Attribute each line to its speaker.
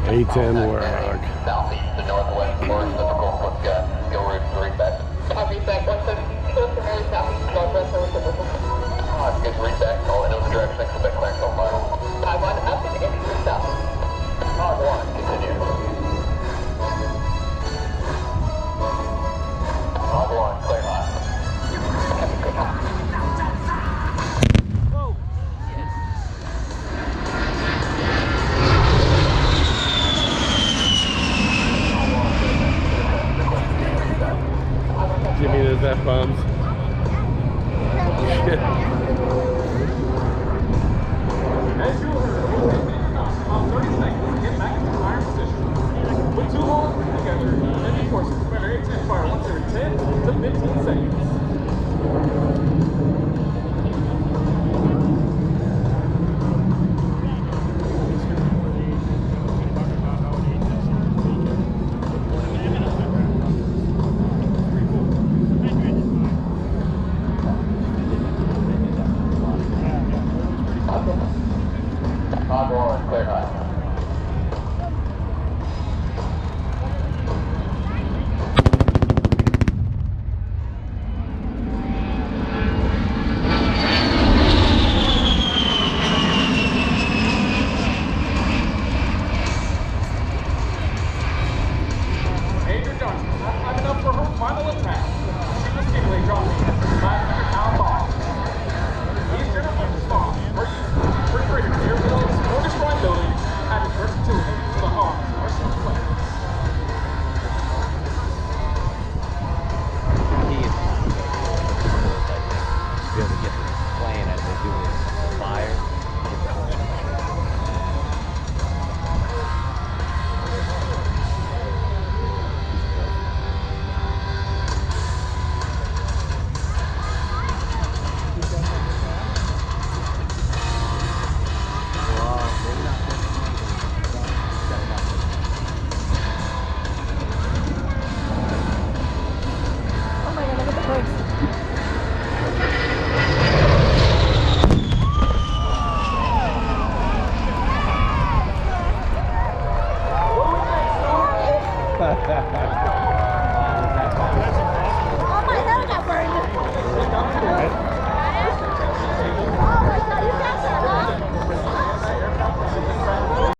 Speaker 1: A10 Warhawk.
Speaker 2: Southeast to northwest, more typical with go route 3 back. Read back 117, primarily southeast, northwest, more typical. Good read back, all in the direction, Quebec clearance on final. Taiwan up and entry south. Hog 1, continue. Hog 1, clear hot.
Speaker 1: Jimmy, those F-bombs. Shit.
Speaker 3: As you heard, about 30 seconds to get back into fire position. With two holes put together, enemy forces prepare A10 fire once every 10 to 15 seconds.
Speaker 2: Hog 1, clear hot.
Speaker 3: Major Johnson not climbing up for her final attack. She was seemingly dropping 500-pound bomb. These general response refrigerated air builds or destroying buildings added versatility to the arms of Russian planes.
Speaker 4: Key is to be able to get the plane as they do this fire.
Speaker 5: Oh my god, look at the birds.
Speaker 3: What do we think, Stu?